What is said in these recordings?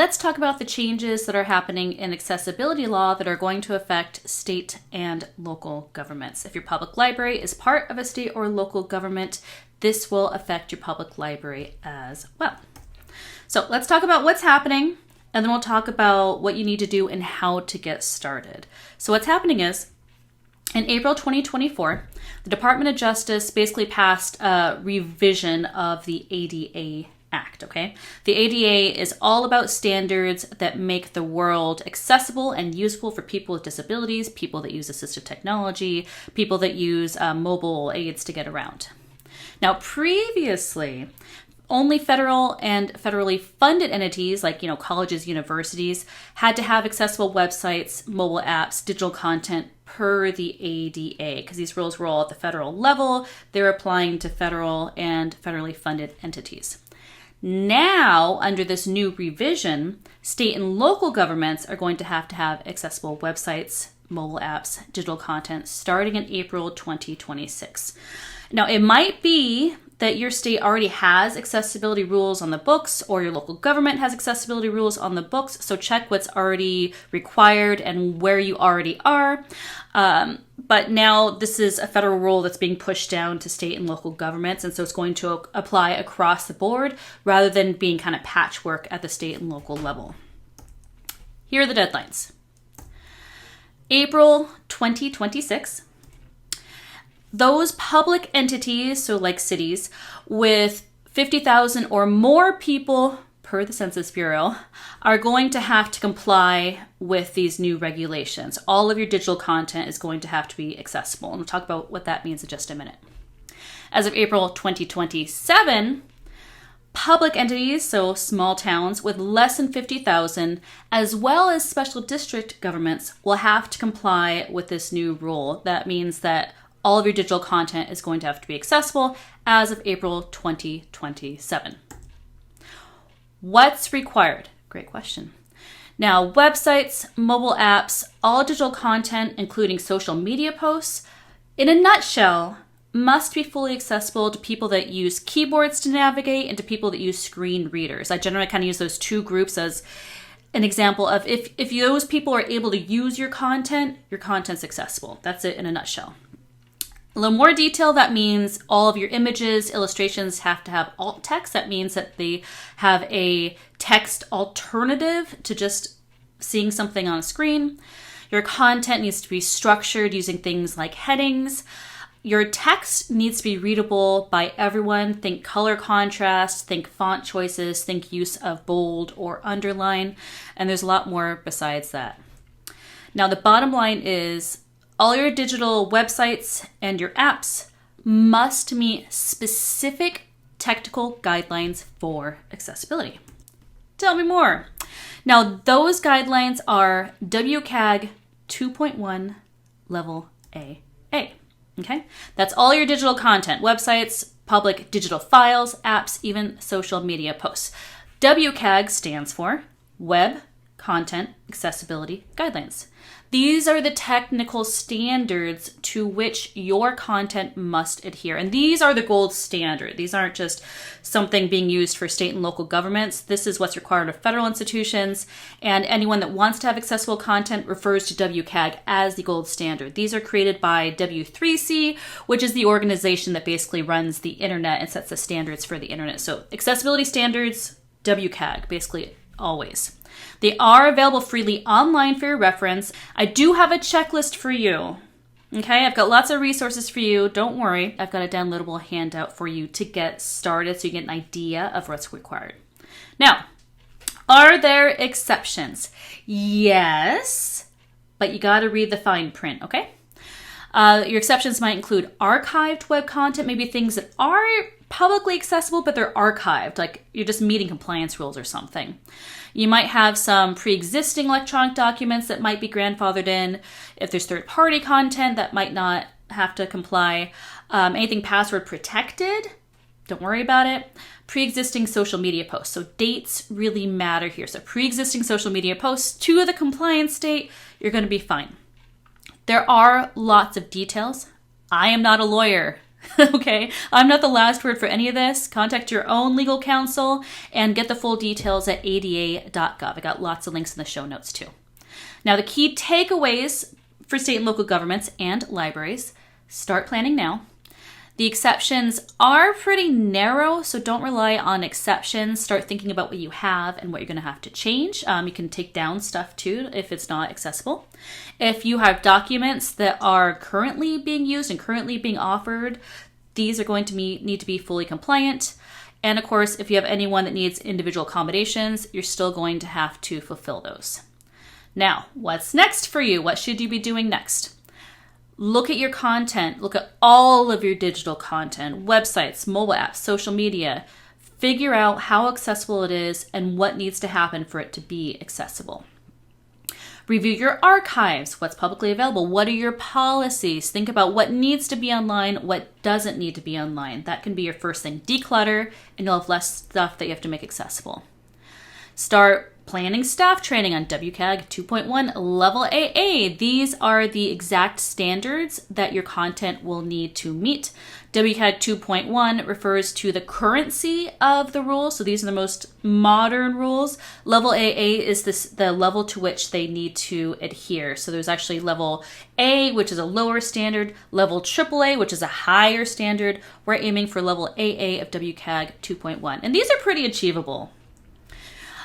let's talk about the changes that are happening in accessibility law that are going to affect state and local governments. If your public library is part of a state or local government, this will affect your public library as well. So let's talk about what's happening, and then we'll talk about what you need to do and how to get started. So what's happening is, in April 2024, the Department of Justice basically passed a revision of the ADA Act, okay? The ADA is all about standards that make the world accessible and useful for people with disabilities, people that use assistive technology, people that use mobile aids to get around. Now, previously, only federal and federally funded entities like, colleges, universities had to have accessible websites, mobile apps, digital content per the ADA, because these rules were all at the federal level. They're applying to federal and federally funded entities. Now, under this new revision, state and local governments are going to have accessible websites, mobile apps, digital content starting in April 2026. Now, it might be that your state already has accessibility rules on the books, or your local government has accessibility rules on the books, so check what's already required and where you already are. But now this is a federal rule that's being pushed down to state and local governments, and so it's going to apply across the board rather than being kind of patchwork at the state and local level. Here are the deadlines. April 2026. Those public entities, so like cities, with 50,000 or more people per the Census Bureau, are going to have to comply with these new regulations. All of your digital content is going to have to be accessible, and we'll talk about what that means in just a minute. As of April 2027, public entities, so small towns with less than 50,000, as well as special district governments, will have to comply with this new rule. That means that all of your digital content is going to have to be accessible as of April 2027. What's required? Great question. Now, websites, mobile apps, all digital content, including social media posts, in a nutshell, must be fully accessible to people that use keyboards to navigate and to people that use screen readers. I generally kind of use those two groups as an example of if those people are able to use your content's accessible. That's it in a nutshell. A little more detail, that means all of your images, illustrations have to have alt text. That means that they have a text alternative to just seeing something on a screen. Your content needs to be structured using things like headings. Your text needs to be readable by everyone. Think color contrast, think font choices, think use of bold or underline, and there's a lot more besides that. Now, the bottom line is all your digital websites and your apps must meet specific technical guidelines for accessibility. Tell me more. Now, those guidelines are WCAG 2.1 Level AA. Okay? That's all your digital content, websites, public digital files, apps, even social media posts. WCAG stands for Web Content Accessibility Guidelines. These are the technical standards to which your content must adhere. And these are the gold standard. These aren't just something being used for state and local governments. This is what's required of federal institutions. And anyone that wants to have accessible content refers to WCAG as the gold standard. These are created by W3C, which is the organization that basically runs the internet and sets the standards for the internet. So accessibility standards, WCAG, basically always. They are available freely online for your reference. I do have a checklist for you. Okay, I've got lots of resources for you. Don't worry. I've got a downloadable handout for you to get started so you get an idea of what's required. Now, are there exceptions? Yes, but you got to read the fine print, okay? Your exceptions might include archived web content, maybe things that are publicly accessible, but they're archived, like you're just meeting compliance rules or something. You might have some pre-existing electronic documents that might be grandfathered in. If there's third-party content, that might not have to comply. Anything password protected, don't worry about it. Pre-existing social media posts. So dates really matter here. So pre-existing social media posts to the compliance state, you're going to be fine. There are lots of details. I am not a lawyer. Okay, I'm not the last word for any of this. Contact your own legal counsel and get the full details at ada.gov. I got lots of links in the show notes too. Now, the key takeaways for state and local governments and libraries: start planning now. The exceptions are pretty narrow, so don't rely on exceptions. Start thinking about what you have and what you're going to have to change. You can take down stuff too if it's not accessible. If you have documents that are currently being used and currently being offered, these are going to need to be fully compliant. And of course, if you have anyone that needs individual accommodations, you're still going to have to fulfill those. Now, what's next for you? What should you be doing next? Look at your content. Look at all of your digital content, websites, mobile apps, social media. Figure out how accessible it is and what needs to happen for it to be accessible. Review your archives. What's publicly available? What are your policies? Think about what needs to be online, what doesn't need to be online. That can be your first thing. Declutter, and you'll have less stuff that you have to make accessible. Start planning staff training on WCAG 2.1 Level AA. These are the exact standards that your content will need to meet. WCAG 2.1 refers to the currency of the rules, so these are the most modern rules. Level AA is the level to which they need to adhere. So there's actually Level A, which is a lower standard, Level AAA, which is a higher standard. We're aiming for Level AA of WCAG 2.1, and these are pretty achievable.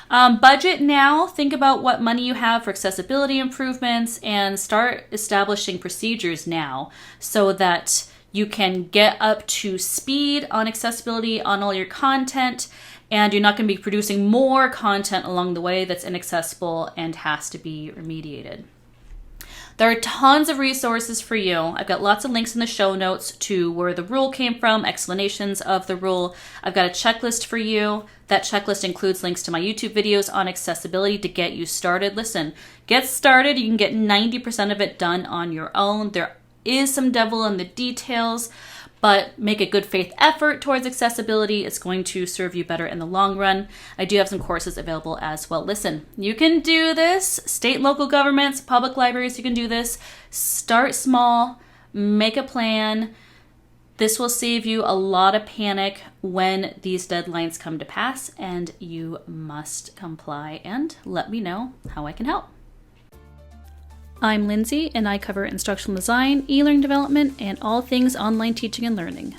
Budget now. Think about what money you have for accessibility improvements and start establishing procedures now so that you can get up to speed on accessibility on all your content, and you're not going to be producing more content along the way that's inaccessible and has to be remediated. There are tons of resources for you. I've got lots of links in the show notes to where the rule came from, explanations of the rule. I've got a checklist for you. That checklist includes links to my YouTube videos on accessibility to get you started. Listen, get started. You can get 90% of it done on your own. There is some devil in the details, but make a good faith effort towards accessibility. It's going to serve you better in the long run. I do have some courses available as well. Listen, you can do this. State and local governments, public libraries, you can do this. Start small, make a plan. This will save you a lot of panic when these deadlines come to pass, and you must comply. And let me know how I can help. I'm Lindsay, and I cover instructional design, e-learning development, and all things online teaching and learning.